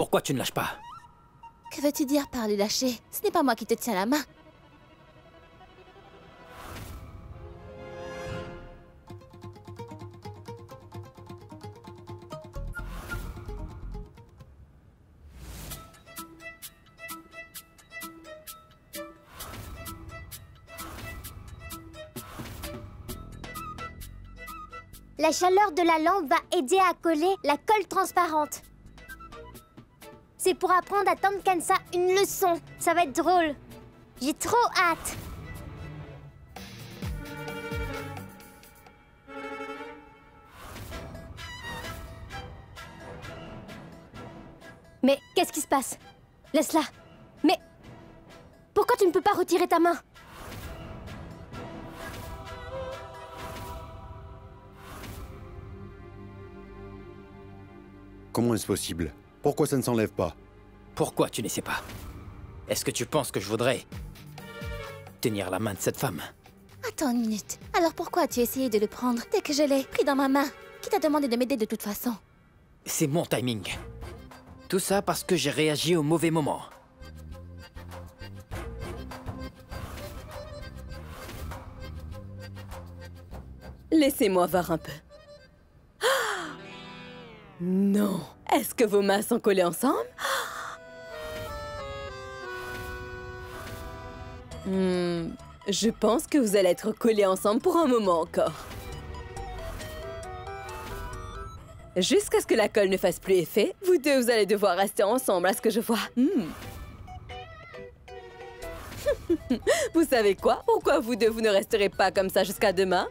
Pourquoi tu ne lâches pas? Que veux-tu dire par le lâcher? Ce n'est pas moi qui te tiens la main. La chaleur de la lampe va aider à coller la colle transparente. C'est pour apprendre à Tante Kansa une leçon. Ça va être drôle. J'ai trop hâte. Mais qu'est-ce qui se passe? Laisse-la. Mais pourquoi tu ne peux pas retirer ta main? Comment est-ce possible? Pourquoi ça ne s'enlève pas? Pourquoi tu ne sais pas? Est-ce que tu penses que je voudrais tenir la main de cette femme? Attends une minute. Alors pourquoi as-tu essayé de le prendre dès que je l'ai pris dans ma main? Qui t'a demandé de m'aider de toute façon? C'est mon timing. Tout ça parce que j'ai réagi au mauvais moment. Laissez-moi voir un peu. Ah! Non. Est-ce que vos mains sont collées ensemble? Je pense que vous allez être collés ensemble pour un moment encore. Jusqu'à ce que la colle ne fasse plus effet, vous deux, vous allez devoir rester ensemble à ce que je vois. Vous savez quoi? Pourquoi vous deux, vous ne resterez pas comme ça jusqu'à demain?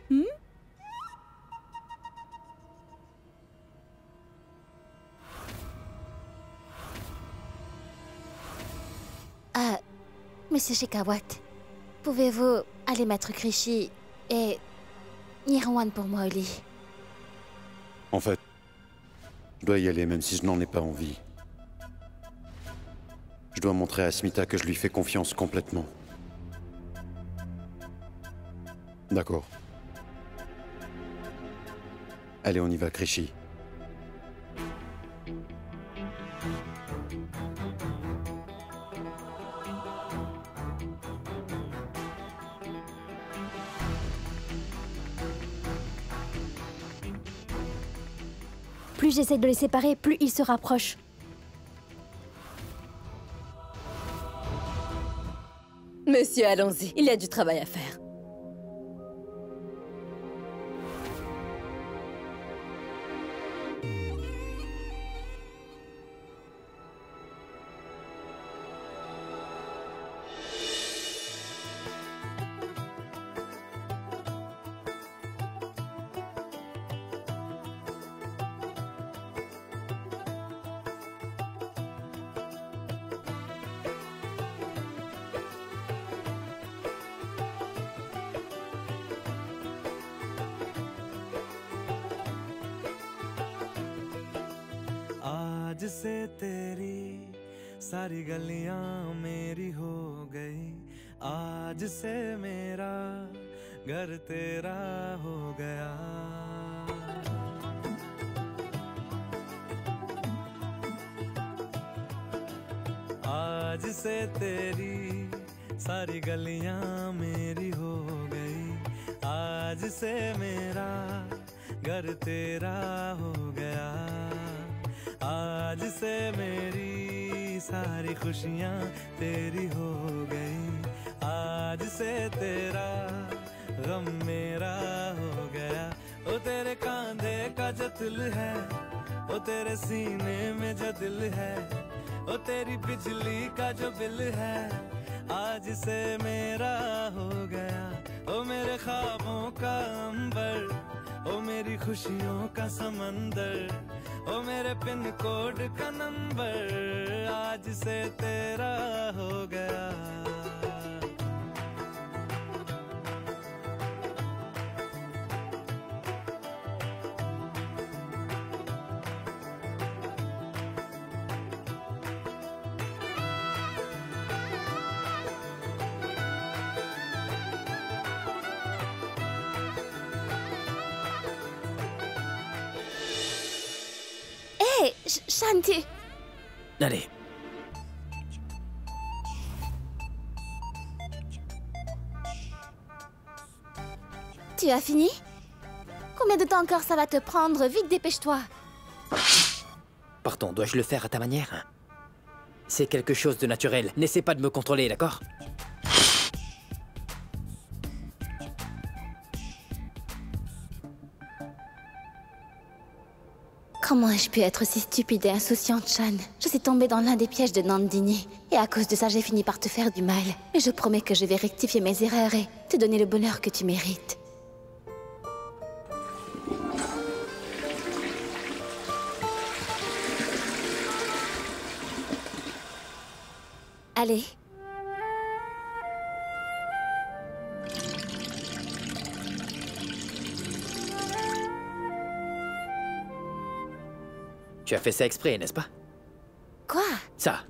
Monsieur Shekhawat, pouvez-vous aller mettre Krishi et Nirwan pour moi au lit? En fait, je dois y aller même si je n'en ai pas envie. Je dois montrer à Smita que je lui fais confiance complètement. D'accord. Allez, on y va, Krishi. Plus j'essaie de les séparer, plus ils se rapprochent. Monsieur, allons-y. Il y a du travail à faire. आज से तेरी सारी गलियां मेरी हो गई, आज से मेरा घर तेरा हो गया। आज से तेरी सारी गलियां मेरी हो गई, आज से मेरा घर तेरा हो गया। आज से मेरी सारी खुशियाँ तेरी हो गई, आज से तेरा गम मेरा हो गया। ओ तेरे कांधे का जो दिल है, ओ तेरे सीने में जो दिल है, ओ तेरी बिजली का जो बिल है, आज से मेरा हो गया। ओ मेरे ख्वाबों का अंबर, ओ मेरी खुशियों का समंदर, ओ मेरे पिन कोड का नंबर, आज से तेरा हो गया। Hé, Shanti! Allez. Tu as fini? Combien de temps encore ça va te prendre? Vite, dépêche-toi. Pardon, dois-je le faire à ta manière? C'est quelque chose de naturel. N'essaie pas de me contrôler, d'accord? Comment ai-je pu être si stupide et insouciante, Shan? Je suis tombée dans l'un des pièges de Nandini. Et à cause de ça, j'ai fini par te faire du mal. Mais je promets que je vais rectifier mes erreurs et te donner le bonheur que tu mérites. Allez. Tu as fait ça exprès, n'est-ce pas? Quoi? Ça.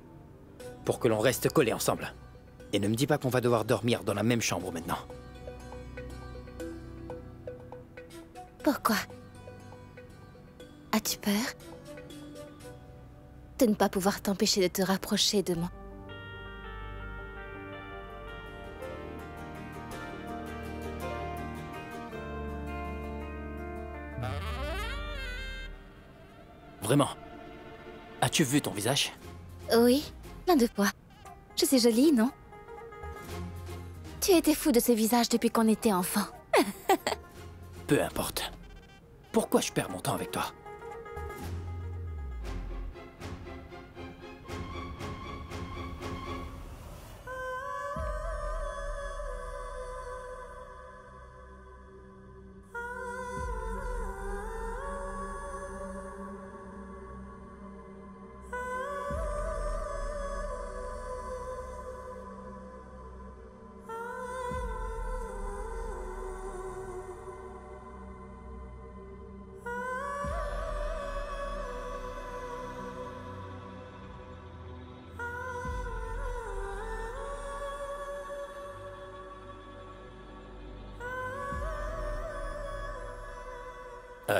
Pour que l'on reste collés ensemble. Et ne me dis pas qu'on va devoir dormir dans la même chambre maintenant. Pourquoi? As-tu peur de ne pas pouvoir t'empêcher de te rapprocher de moi? Vraiment? As-tu vu ton visage? Oui, plein de fois. Je suis jolie, non? Tu étais fou de ce visage depuis qu'on était enfant. Peu importe. Pourquoi je perds mon temps avec toi?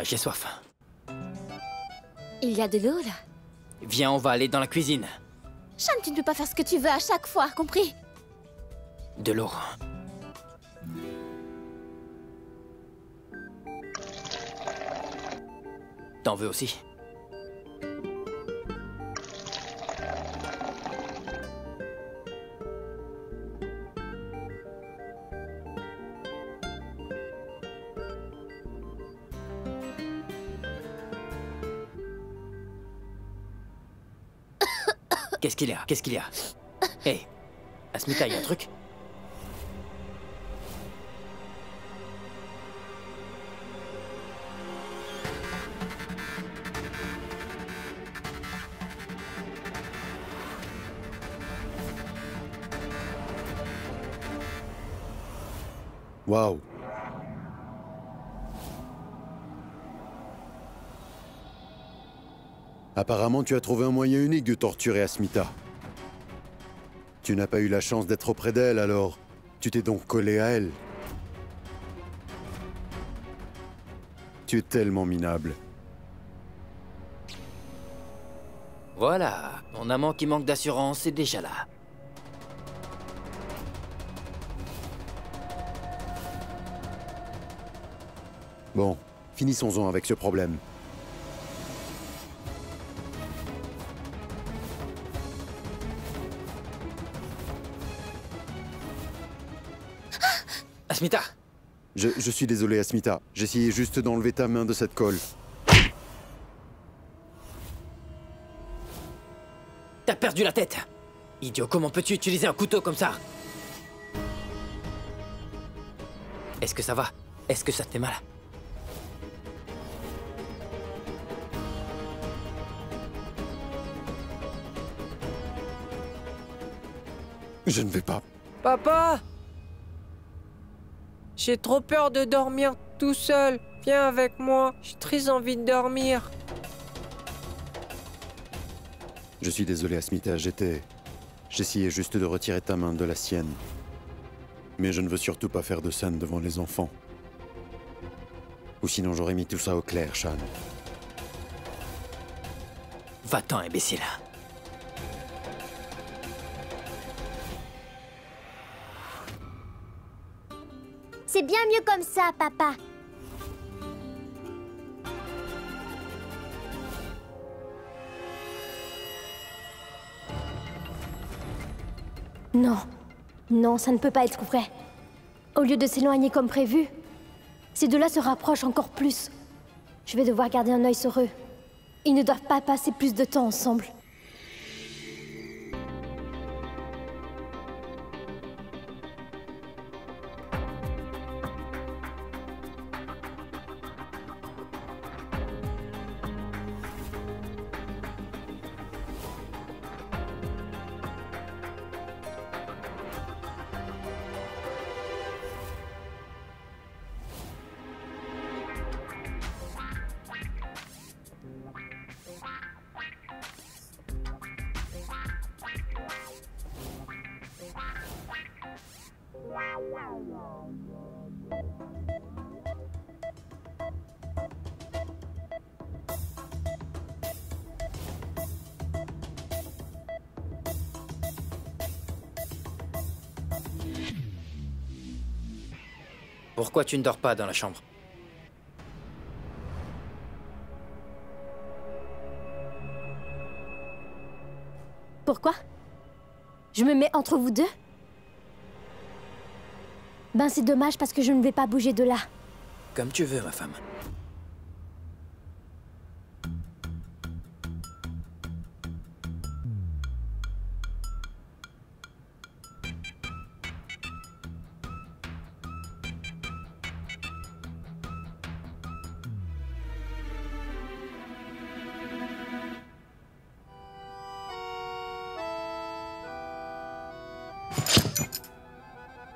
J'ai soif. Il y a de l'eau, là. Viens, on va aller dans la cuisine. Shan, tu ne peux pas faire ce que tu veux à chaque fois, compris? De l'eau. T'en veux aussi? Qu'est-ce qu'il y a? Qu'est-ce qu'il y a? Hé, hey, Asmita, il y a un truc? Waouh. Apparemment, tu as trouvé un moyen unique de torturer Asmita. Tu n'as pas eu la chance d'être auprès d'elle, alors tu t'es donc collé à elle. Tu es tellement minable. Voilà, mon amant qui manque d'assurance est déjà là. Bon, finissons-en avec ce problème. Asmita! Je suis désolé, Asmita. J'essayais juste d'enlever ta main de cette colle. T'as perdu la tête! Idiot, comment peux-tu utiliser un couteau comme ça? Est-ce que ça va? Est-ce que ça te fait mal? Je ne vais pas. Papa! J'ai trop peur de dormir tout seul. Viens avec moi. J'ai très envie de dormir. Je suis désolé, Asmita. J'essayais juste de retirer ta main de la sienne. Mais je ne veux surtout pas faire de scène devant les enfants. Ou sinon j'aurais mis tout ça au clair, Shan. Va-t'en, imbécile. C'est bien mieux comme ça, papa. Non. Non, ça ne peut pas être vrai. Au lieu de s'éloigner comme prévu, ces deux-là se rapprochent encore plus. Je vais devoir garder un œil sur eux. Ils ne doivent pas passer plus de temps ensemble. Pourquoi tu ne dors pas dans la chambre? Pourquoi? Je me mets entre vous deux? Ben c'est dommage parce que je ne vais pas bouger de là. Comme tu veux, ma femme.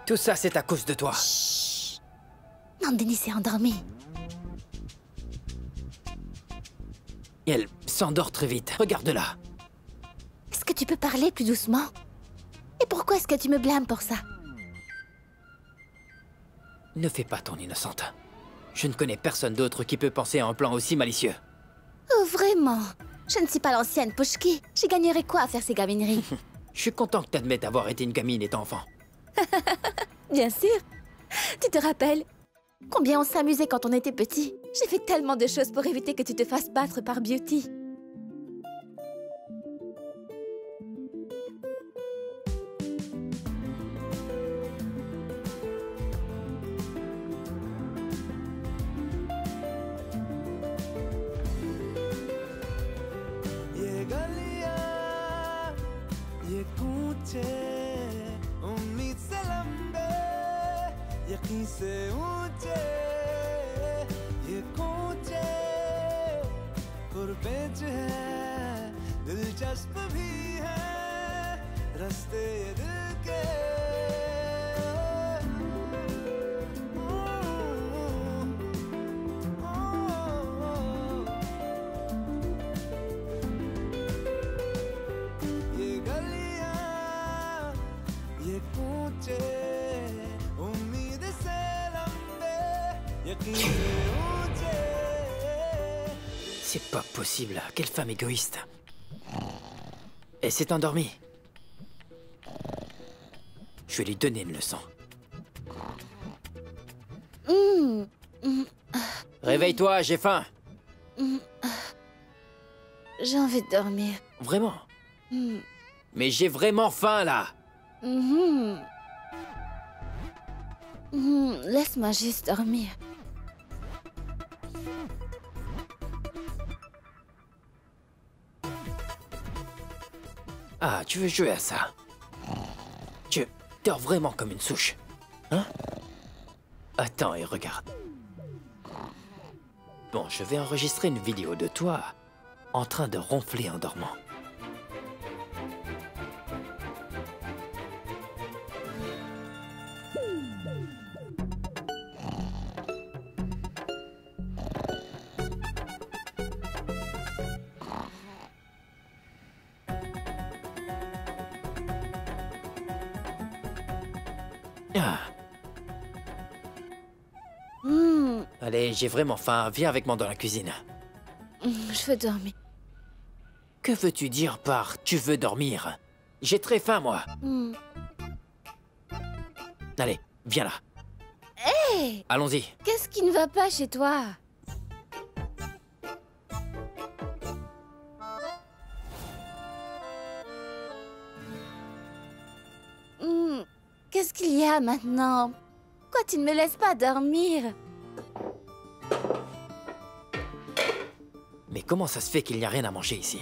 Tout ça, c'est à cause de toi. Chut. Nandini s'est endormie. Elle s'endort très vite. Regarde-la. Est-ce que tu peux parler plus doucement? Et pourquoi est-ce que tu me blâmes pour ça? Ne fais pas ton innocente. Je ne connais personne d'autre qui peut penser à un plan aussi malicieux. Oh, vraiment? Je ne suis pas l'ancienne Pushki. J'y gagnerais quoi à faire ces gamineries? Je suis content que t'admettes avoir été une gamine étant enfant. Bien sûr. Tu te rappelles combien on s'amusait quand on était petit? J'ai fait tellement de choses pour éviter que tu te fasses battre par Beauty. ये गलियां, ये कूचे, उम्मीद से लंबे, यकीन से ऊंचे, ये कूचे, पुरपेच है, दिलचस्प भी है, रास्ते ये दिल के। ये गलियां, ये कूचे, उम्मीद से लंबे, यकीन से ऊंचे। C'est pas possible. Quelle femme égoïste. Elle s'est endormie. Je vais lui donner une leçon. Réveille-toi, j'ai faim. J'ai envie de dormir. Vraiment. Mais j'ai vraiment faim, là. Laisse-moi juste dormir. Ah, tu veux jouer à ça? Tu dors vraiment comme une souche. Hein? Attends et regarde. Bon, je vais enregistrer une vidéo de toi en train de ronfler en dormant. Ah. Allez, j'ai vraiment faim. Viens avec moi dans la cuisine. Je veux dormir. Que veux-tu dire par « tu veux dormir » ? J'ai très faim, moi. Allez, viens là. Hé, Allons-y. qu'est-ce qui ne va pas chez toi? Qu'est-ce qu'il y a maintenant? Pourquoi tu ne me laisses pas dormir? Mais comment ça se fait qu'il n'y a rien à manger ici?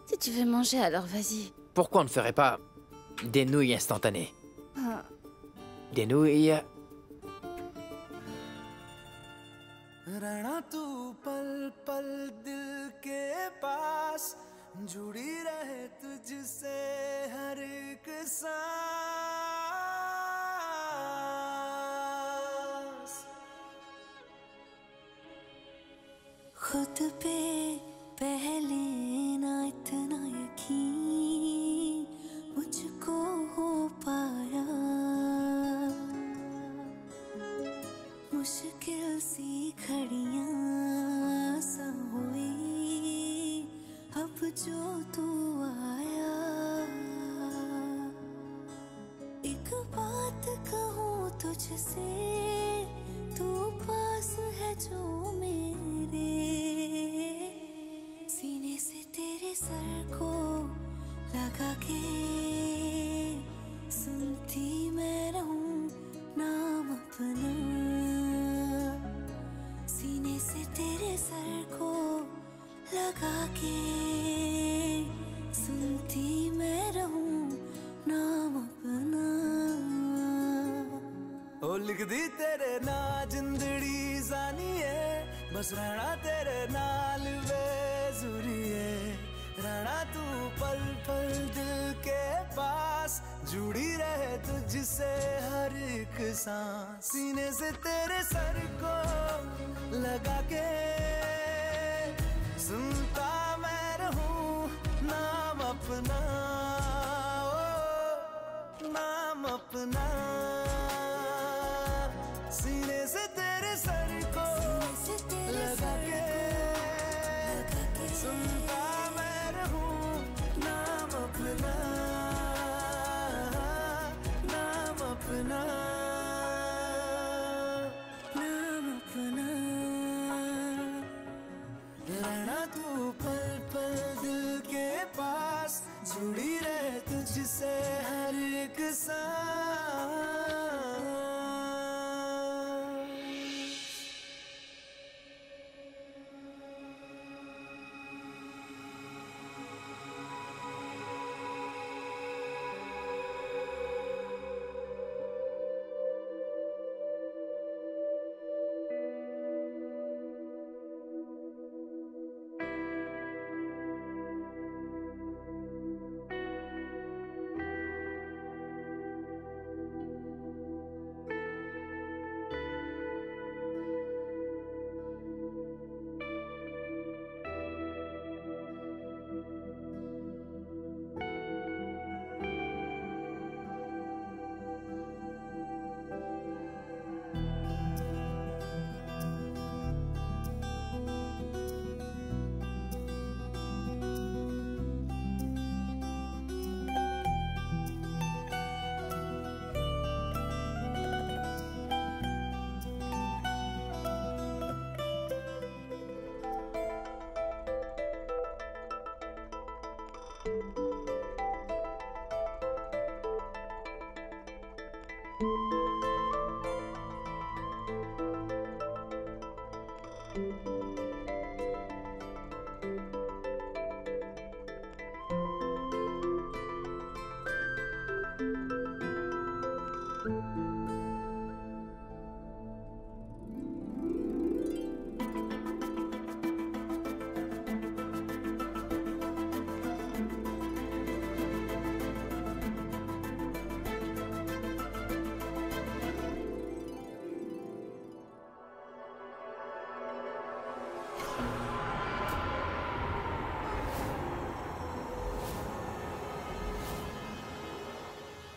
Si tu veux manger, alors vas-y. Pourquoi on ne ferait pas des nouilles instantanées? Ah. Des nouilles... रहना तू पल पल दिल के पास जुड़ी रहे तुझसे हर एक सांस खुद पे पहले ना इतना यकीन मुझको हो पाया मुश्किल सी घड़ियां सा हुई अब जो तू आया एक बात कहूँ तुझसे तू पास है जो मेरे सीने से तेरे सर को लगा के सुनती मैं रहूं नाम अपना सीने से तेरे सर को लगा के सुनती मैं रहूं नाम अपना ओ लिख दी तेरे ना जिंदड़ी जानी है बस रहना तेरे नाल बेजुरी है रहना तू पल पल दिल के पास जुड़ी रहे तुझसे हर एक सांस सीने से तेरे सर को लगा के सुनता मैं रहूं नाम अपना ओ, नाम अपना सीने से तेरे सर को लगा के सुनता मैं रहूं नाम अपना नाम अपना नाम अपना रहना तू पल पल दिल के पास जुड़ी रहे तुझसे हर एक सांस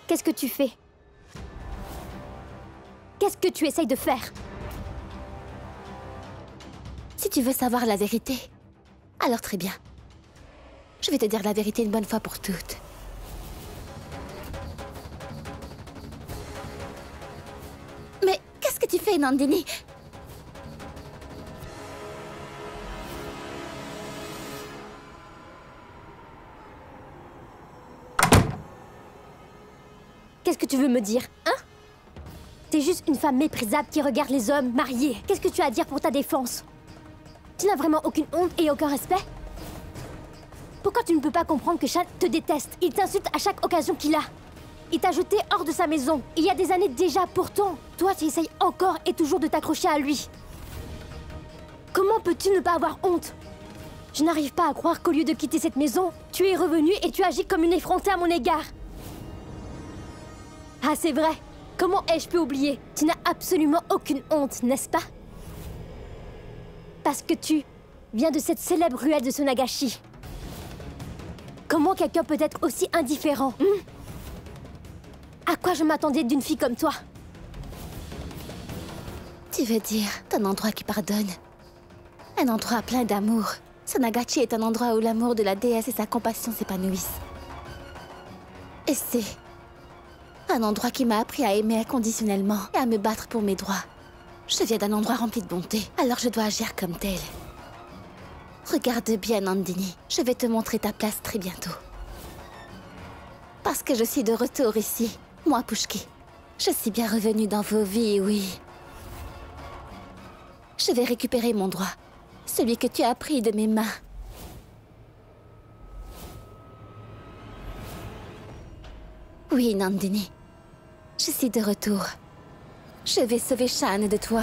Qu'est-ce que tu fais? Qu'est-ce que tu essayes de faire? Si tu veux savoir la vérité, alors très bien. Je vais te dire la vérité une bonne fois pour toutes. fait, Nandini? Qu'est-ce que tu veux me dire, hein? T'es juste une femme méprisable qui regarde les hommes mariés. Qu'est-ce que tu as à dire pour ta défense? Tu n'as vraiment aucune honte et aucun respect? Pourquoi tu ne peux pas comprendre que Shan te déteste? Il t'insulte à chaque occasion qu'il a. Il t'a jeté hors de sa maison, il y a des années déjà. Pourtant, toi tu essayes encore et toujours de t'accrocher à lui. Comment peux-tu ne pas avoir honte? Je n'arrive pas à croire qu'au lieu de quitter cette maison, tu es revenu et tu agis comme une effrontée à mon égard. Ah, c'est vrai. Comment ai-je pu oublier? Tu n'as absolument aucune honte, n'est-ce pas? Parce que tu viens de cette célèbre ruelle de Sonagashi. Comment quelqu'un peut être aussi indifférent? À quoi je m'attendais d'une fille comme toi? Tu veux dire un endroit qui pardonne? Un endroit plein d'amour. Sonagashi est un endroit où l'amour de la déesse et sa compassion s'épanouissent. Et c'est un endroit qui m'a appris à aimer inconditionnellement et à me battre pour mes droits. Je viens d'un endroit rempli de bonté, alors je dois agir comme tel. Regarde bien, Nandini. Je vais te montrer ta place très bientôt. Parce que je suis de retour ici, moi, Pushki. Je suis bien revenue dans vos vies, oui. Je vais récupérer mon droit. Celui que tu as pris de mes mains. Oui, Nandini. Je suis de retour. Je vais sauver Shan de toi.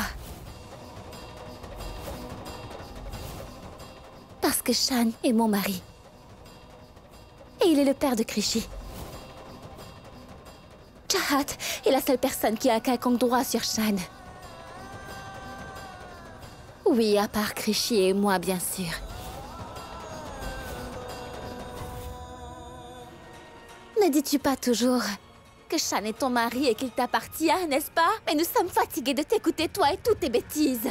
Parce que Shan est mon mari. Et il est le père de Krishi. Chahat est la seule personne qui a quelconque droit sur Shan. Oui, à part Krishi et moi, bien sûr. Ne dis-tu pas toujours que Shan est ton mari et qu'il t'appartient, n'est-ce pas? Mais nous sommes fatigués de t'écouter, toi et toutes tes bêtises.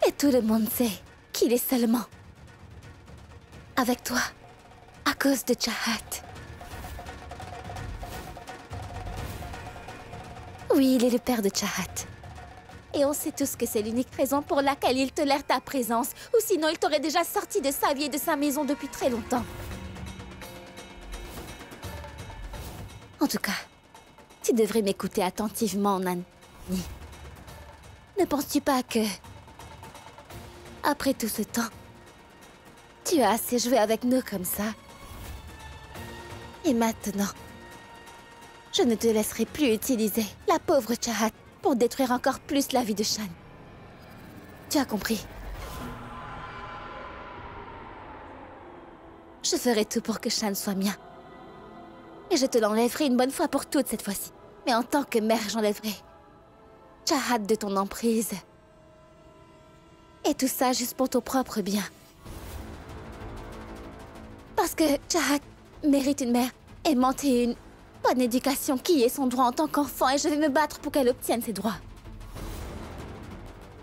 Et tout le monde sait qu'il est seulement avec toi à cause de Chahat. Oui, il est le père de Chahat. Et on sait tous que c'est l'unique raison pour laquelle il tolère ta présence. Ou sinon, il t'aurait déjà sorti de sa vie et de sa maison depuis très longtemps. En tout cas, tu devrais m'écouter attentivement, Nani. Ne penses-tu pas que, après tout ce temps, tu as assez joué avec nous comme ça? Et maintenant, je ne te laisserai plus utiliser la pauvre Chahat pour détruire encore plus la vie de Shan. Tu as compris? Je ferai tout pour que Shan soit mien. Et je te l'enlèverai une bonne fois pour toutes cette fois-ci. Mais en tant que mère, j'enlèverai Chahat de ton emprise. Et tout ça juste pour ton propre bien. Parce que Chahat mérite une mère aimante et une bonne éducation qui est son droit en tant qu'enfant, et je vais me battre pour qu'elle obtienne ses droits.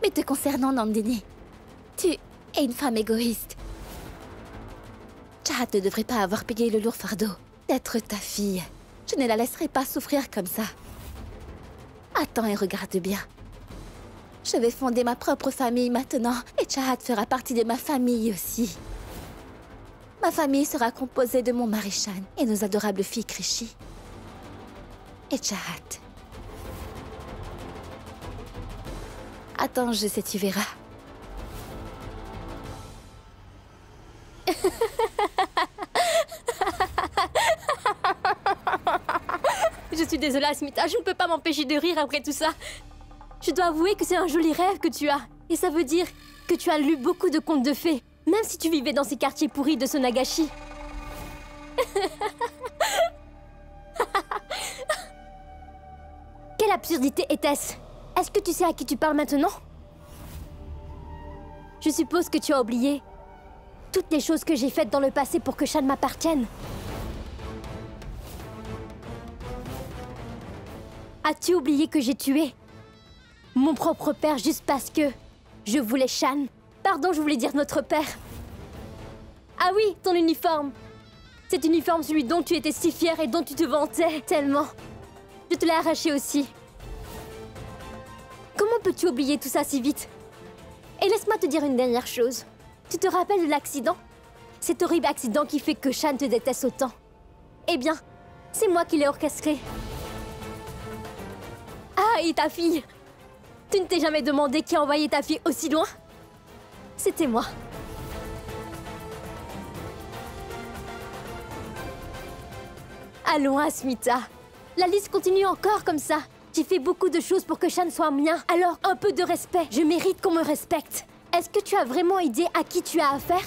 Mais te concernant, Nandini, tu es une femme égoïste. Chahat ne devrait pas avoir payé le lourd fardeau d'être ta fille. Je ne la laisserai pas souffrir comme ça. Attends et regarde bien. Je vais fonder ma propre famille maintenant, et Chahat fera partie de ma famille aussi. Ma famille sera composée de mon mari Shan et nos adorables filles Krishi et Chahat. Attends, je sais, tu verras. Je suis désolée, Asmita, je ne peux pas m'empêcher de rire après tout ça. Je dois avouer que c'est un joli rêve que tu as. Et ça veut dire que tu as lu beaucoup de contes de fées, même si tu vivais dans ces quartiers pourris de Sonagashi. Quelle absurdité était-ce? Est-ce que tu sais à qui tu parles maintenant? Je suppose que tu as oublié toutes les choses que j'ai faites dans le passé pour que Shan m'appartienne. As-tu oublié que j'ai tué mon propre père juste parce que je voulais Shan? Pardon, je voulais dire notre père. Ah oui, ton uniforme. Cet uniforme, celui dont tu étais si fière et dont tu te vantais tellement. Je te l'ai arraché aussi. Comment peux-tu oublier tout ça si vite? Et laisse-moi te dire une dernière chose. Tu te rappelles de l'accident? Cet horrible accident qui fait que Shan te déteste autant. Eh bien, c'est moi qui l'ai orchestré. Ah, et ta fille? Tu ne t'es jamais demandé qui a envoyé ta fille aussi loin? C'était moi. Allons, Asmita. La liste continue encore comme ça. J'ai fait beaucoup de choses pour que Shan soit mien. Alors, un peu de respect. Je mérite qu'on me respecte. Est-ce que tu as vraiment idée à qui tu as affaire?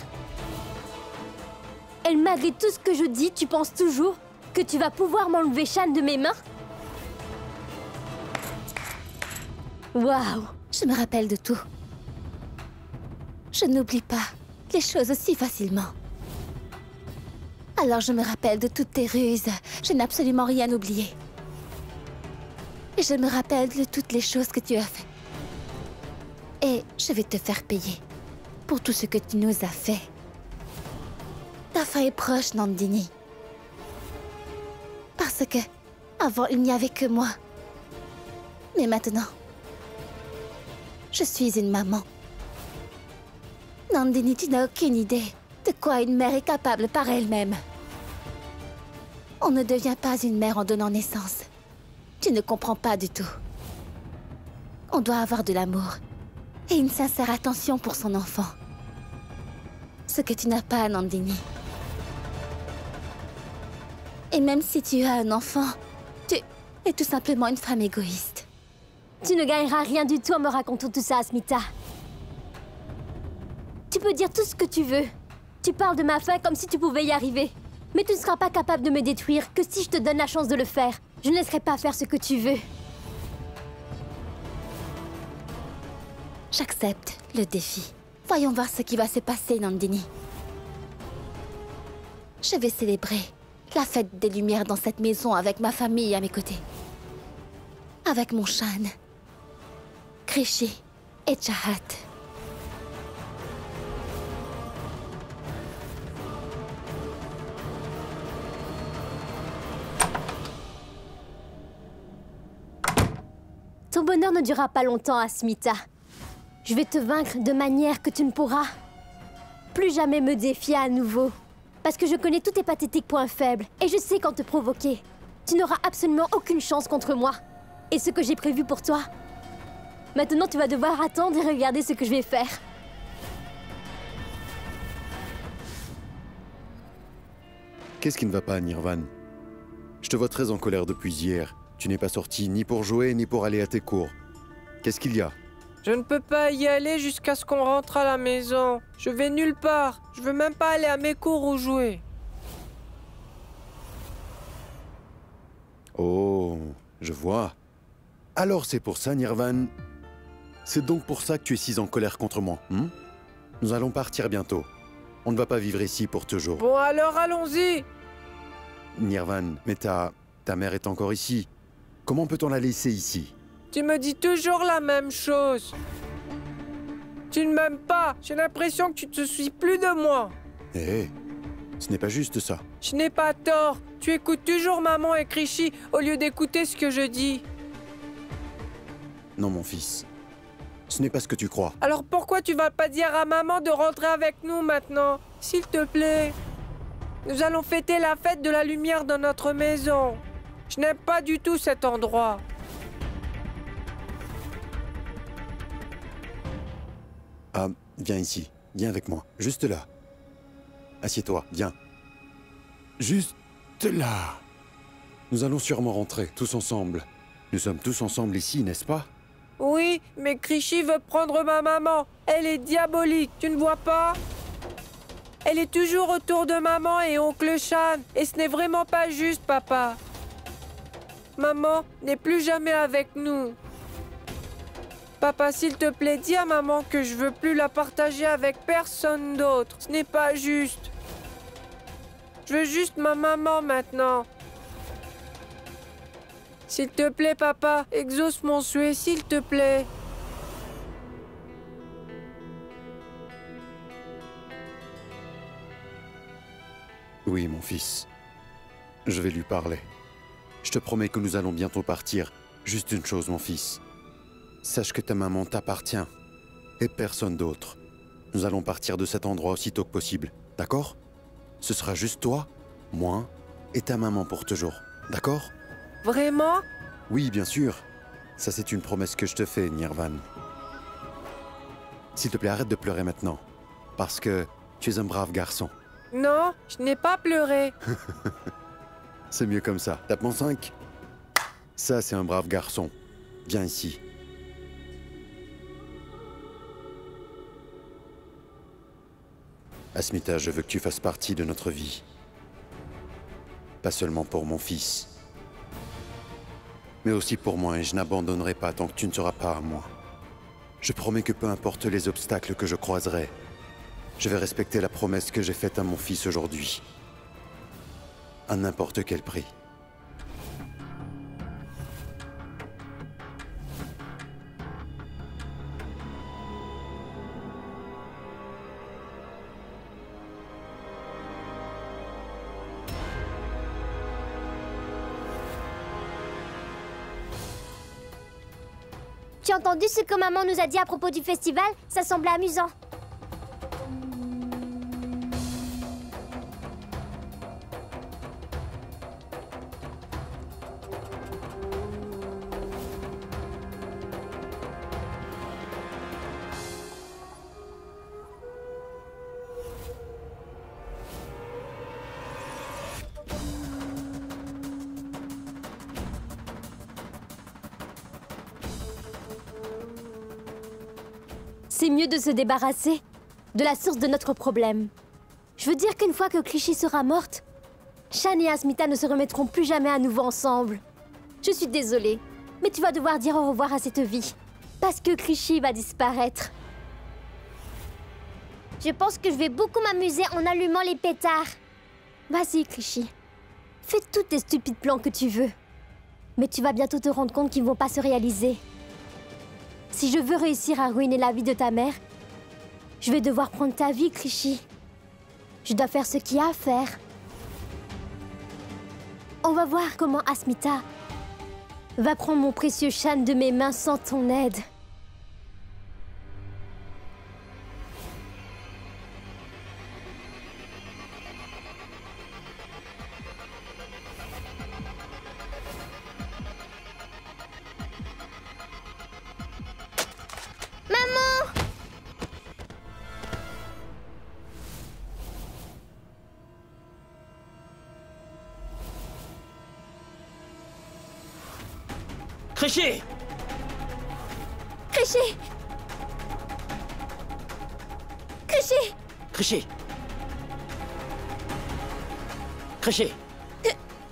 Et malgré tout ce que je dis, tu penses toujours que tu vas pouvoir m'enlever Shan de mes mains? Waouh! Je me rappelle de tout. Je n'oublie pas les choses aussi facilement. Alors je me rappelle de toutes tes ruses. Je n'ai absolument rien oublié. Et je me rappelle de toutes les choses que tu as faites. Et je vais te faire payer pour tout ce que tu nous as fait. Ta fin est proche, Nandini. Parce que avant, il n'y avait que moi. Mais maintenant, je suis une maman. Nandini, tu n'as aucune idée de quoi une mère est capable par elle-même. On ne devient pas une mère en donnant naissance. Tu ne comprends pas du tout. On doit avoir de l'amour et une sincère attention pour son enfant. Ce que tu n'as pas, Nandini. Et même si tu as un enfant, tu es tout simplement une femme égoïste. Tu ne gagneras rien du tout en me racontant tout ça, Asmita. Tu peux dire tout ce que tu veux. Tu parles de ma fin comme si tu pouvais y arriver. Mais tu ne seras pas capable de me détruire que si je te donne la chance de le faire. Je ne laisserai pas faire ce que tu veux. J'accepte le défi. Voyons voir ce qui va se passer, Nandini. Je vais célébrer la fête des Lumières dans cette maison avec ma famille à mes côtés. Avec mon Shan, Krishi et Chahat. Ton bonheur ne durera pas longtemps, Asmita. Je vais te vaincre de manière que tu ne pourras plus jamais me défier à nouveau. Parce que je connais tous tes pathétiques points faibles et je sais quand te provoquer. Tu n'auras absolument aucune chance contre moi. Et ce que j'ai prévu pour toi. Maintenant, tu vas devoir attendre et regarder ce que je vais faire. Qu'est-ce qui ne va pas, Nirvan? Je te vois très en colère depuis hier. Tu n'es pas sorti ni pour jouer, ni pour aller à tes cours. Qu'est-ce qu'il y a? Je ne peux pas y aller jusqu'à ce qu'on rentre à la maison. Je vais nulle part. Je veux même pas aller à mes cours ou jouer. Oh, je vois. Alors c'est pour ça, Nirvan. C'est donc pour ça que tu es si en colère contre moi, hein? Nous allons partir bientôt. On ne va pas vivre ici pour toujours. Bon alors, allons-y. Nirvan, mais ta mère est encore ici. Comment peut-on la laisser ici? Tu me dis toujours la même chose. Tu ne m'aimes pas. J'ai l'impression que tu te soucies plus de moi. Eh, ce n'est pas juste ça. Je n'ai pas tort. Tu écoutes toujours maman et Krishi au lieu d'écouter ce que je dis. Non, mon fils. Ce n'est pas ce que tu crois. Alors pourquoi tu vas pas dire à maman de rentrer avec nous maintenant? S'il te plaît. Nous allons fêter la fête de la lumière dans notre maison. Je n'aime pas du tout cet endroit. Ah, viens ici. Viens avec moi. Juste là. Assieds-toi. Viens. Juste là. Nous allons sûrement rentrer, tous ensemble. Nous sommes tous ensemble ici, n'est-ce pas? Oui, mais Krishi veut prendre ma maman. Elle est diabolique, tu ne vois pas? Elle est toujours autour de maman et oncle Shan. Et ce n'est vraiment pas juste, papa. Maman n'est plus jamais avec nous. Papa, s'il te plaît, dis à maman que je veux plus la partager avec personne d'autre. Ce n'est pas juste. Je veux juste ma maman maintenant. S'il te plaît, papa, exauce mon souhait, s'il te plaît. Oui, mon fils. Je vais lui parler. Je te promets que nous allons bientôt partir. Juste une chose, mon fils. Sache que ta maman t'appartient. Et personne d'autre. Nous allons partir de cet endroit aussitôt que possible. D'accord? Ce sera juste toi, moi et ta maman pour toujours. D'accord? Vraiment? Oui, bien sûr. Ça, c'est une promesse que je te fais, Nirvan. S'il te plaît, arrête de pleurer maintenant. Parce que tu es un brave garçon. Non, je n'ai pas pleuré. C'est mieux comme ça. Tape mon 5. Ça, c'est un brave garçon. Viens ici. Asmita, je veux que tu fasses partie de notre vie. Pas seulement pour mon fils, mais aussi pour moi, et je n'abandonnerai pas tant que tu ne seras pas à moi. Je promets que peu importe les obstacles que je croiserai, je vais respecter la promesse que j'ai faite à mon fils aujourd'hui. À n'importe quel prix. Tu as entendu ce que maman nous a dit à propos du festival? Ça semblait amusant. C'est mieux de se débarrasser de la source de notre problème. Je veux dire qu'une fois que Clichy sera morte, Shan et Asmita ne se remettront plus jamais à nouveau ensemble. Je suis désolée, mais tu vas devoir dire au revoir à cette vie. Parce que Clichy va disparaître. Je pense que je vais beaucoup m'amuser en allumant les pétards. Vas-y, Clichy. Fais tous tes stupides plans que tu veux. Mais tu vas bientôt te rendre compte qu'ils ne vont pas se réaliser. Si je veux réussir à ruiner la vie de ta mère, je vais devoir prendre ta vie, Clichy. Je dois faire ce qu'il y a à faire. On va voir comment Asmita va prendre mon précieux Shan de mes mains sans ton aide. Clichy! Clichy! Clichy! Clichy! Clichy!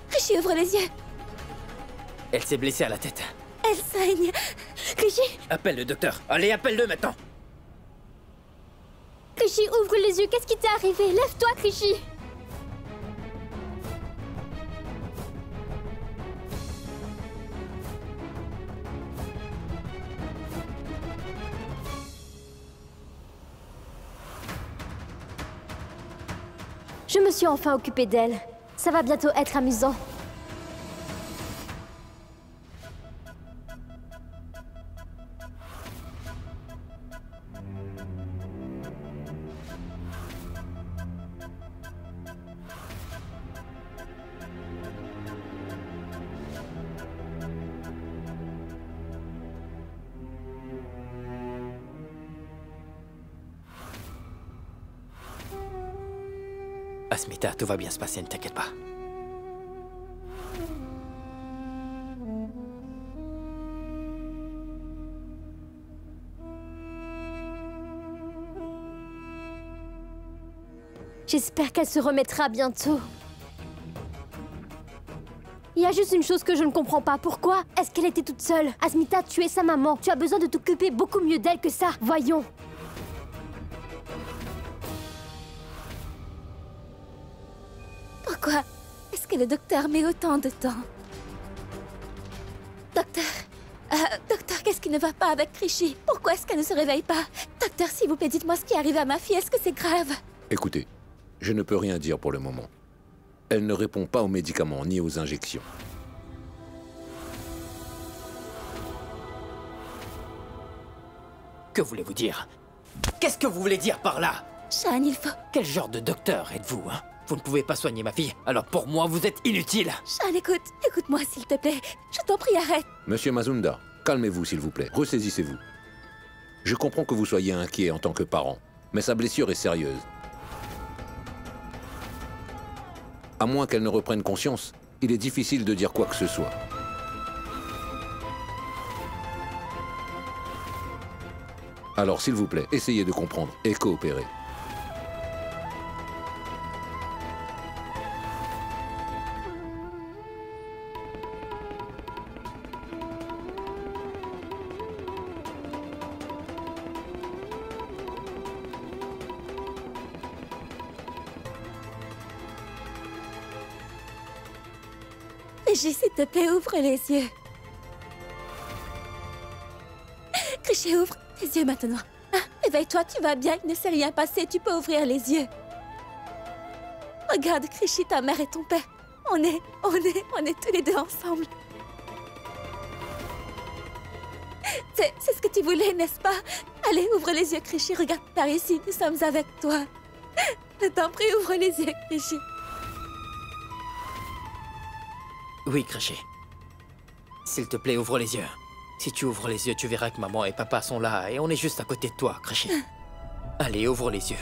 Clichy, ouvre les yeux. Elle s'est blessée à la tête. Elle saigne. Clichy! Appelle le docteur. Allez, appelle-le maintenant. Clichy, ouvre les yeux. Qu'est-ce qui t'est arrivé? Lève-toi, Clichy! Je me suis enfin occupée d'elle. Ça va bientôt être amusant. Asmita, tout va bien se passer, ne t'inquiète pas. J'espère qu'elle se remettra bientôt. Il y a juste une chose que je ne comprends pas. Pourquoi est-ce qu'elle était toute seule? Asmita, tu es sa maman. Tu as besoin de t'occuper beaucoup mieux d'elle que ça. Voyons. Pourquoi est-ce que le docteur met autant de temps? Docteur, docteur, qu'est-ce qui ne va pas avec Clichy? Pourquoi est-ce qu'elle ne se réveille pas? Docteur, s'il vous plaît, dites-moi ce qui arrive à ma fille. Est-ce que c'est grave? Écoutez, je ne peux rien dire pour le moment. Elle ne répond pas aux médicaments ni aux injections. Que voulez-vous dire? Qu'est-ce que vous voulez dire par là? Shan, il faut... Quel genre de docteur êtes-vous, hein? Vous ne pouvez pas soigner ma fille, alors pour moi, vous êtes inutile. Shan, écoute-moi s'il te plaît. Je t'en prie, arrête. Monsieur Mazunda, calmez-vous s'il vous plaît, ressaisissez-vous. Je comprends que vous soyez inquiet en tant que parent, mais sa blessure est sérieuse. À moins qu'elle ne reprenne conscience, il est difficile de dire quoi que ce soit. Alors s'il vous plaît, essayez de comprendre et coopérer. Krishi, s'il te plaît, ouvre les yeux. Krishi, ouvre tes yeux maintenant. Ah, éveille-toi, tu vas bien, il ne s'est rien passé, tu peux ouvrir les yeux. Regarde, Krishi, ta mère et ton père. On est tous les deux ensemble. C'est ce que tu voulais, n'est-ce pas? Allez, ouvre les yeux, Krishi, regarde par ici, nous sommes avec toi. Je t'en prie, ouvre les yeux, Krishi. Oui, Krishi. S'il te plaît, ouvre les yeux. Si tu ouvres les yeux, tu verras que maman et papa sont là et on est juste à côté de toi, Krishi. Allez, ouvre les yeux.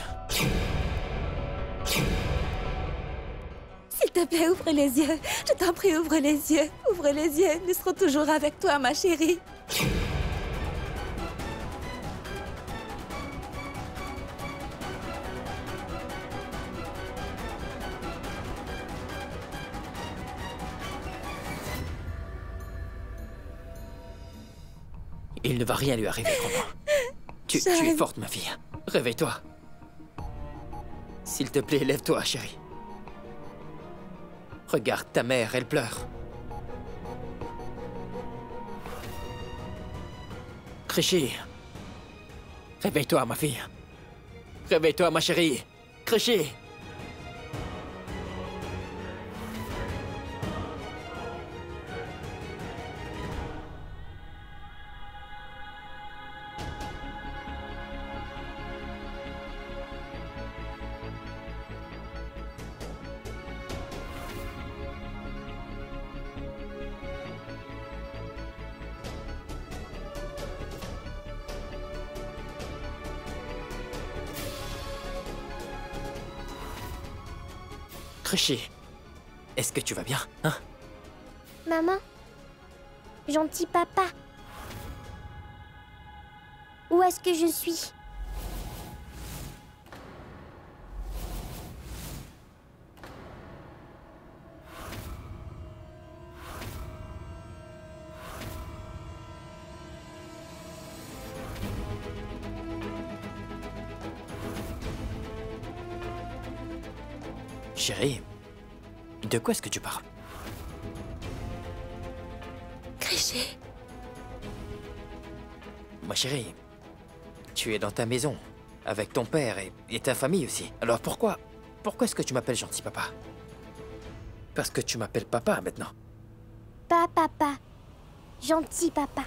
S'il te plaît, ouvre les yeux. Je t'en prie, ouvre les yeux. Ouvre les yeux. Nous serons toujours avec toi, ma chérie. Il ne va rien lui arriver, crois-moi. Tu es forte, ma fille. Réveille-toi. S'il te plaît, lève-toi, chérie. Regarde ta mère, elle pleure. Krishi. Réveille-toi, ma fille. Réveille-toi, ma chérie. Krishi. Krishi, est-ce que tu vas bien, hein? Maman? Gentil papa? Où est-ce que je suis? Chérie, de quoi est-ce que tu parles? Krishi. Ma chérie, tu es dans ta maison, avec ton père et ta famille aussi. Alors pourquoi est-ce que tu m'appelles gentil papa? Parce que tu m'appelles papa maintenant. Pas papa. Gentil papa.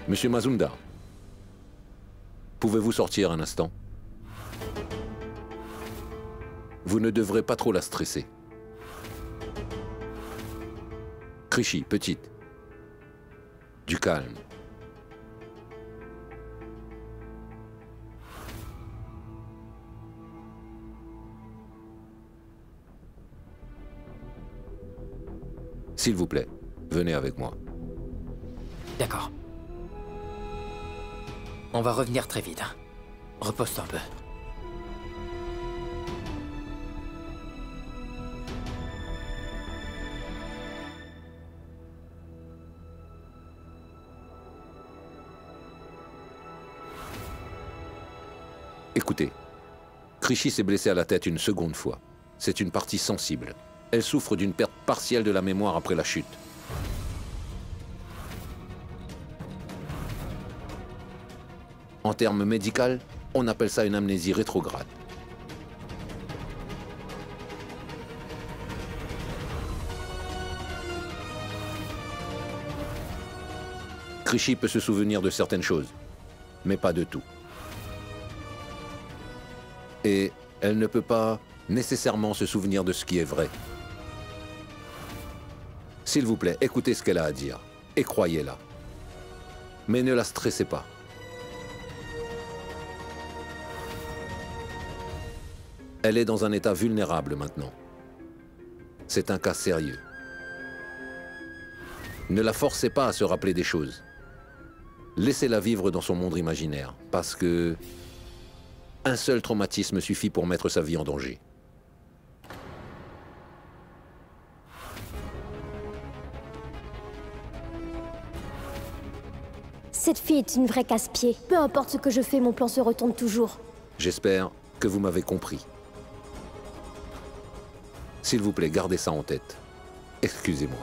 Monsieur Mazunda, pouvez-vous sortir un instant? Vous ne devrez pas trop la stresser. Krishi, petite. Du calme. S'il vous plaît, venez avec moi. D'accord. On va revenir très vite, hein. Repose-toi un peu. Écoutez, Krishi s'est blessée à la tête une seconde fois. C'est une partie sensible. Elle souffre d'une perte partielle de la mémoire après la chute. En termes médicaux, on appelle ça une amnésie rétrograde. Krishy peut se souvenir de certaines choses, mais pas de tout. Et elle ne peut pas nécessairement se souvenir de ce qui est vrai. S'il vous plaît, écoutez ce qu'elle a à dire et croyez-la. Mais ne la stressez pas. Elle est dans un état vulnérable maintenant. C'est un cas sérieux. Ne la forcez pas à se rappeler des choses. Laissez-la vivre dans son monde imaginaire, parce que un seul traumatisme suffit pour mettre sa vie en danger. Cette fille est une vraie casse-pied. Peu importe ce que je fais, mon plan se retourne toujours. J'espère que vous m'avez compris. S'il vous plaît, gardez ça en tête. Excusez-moi.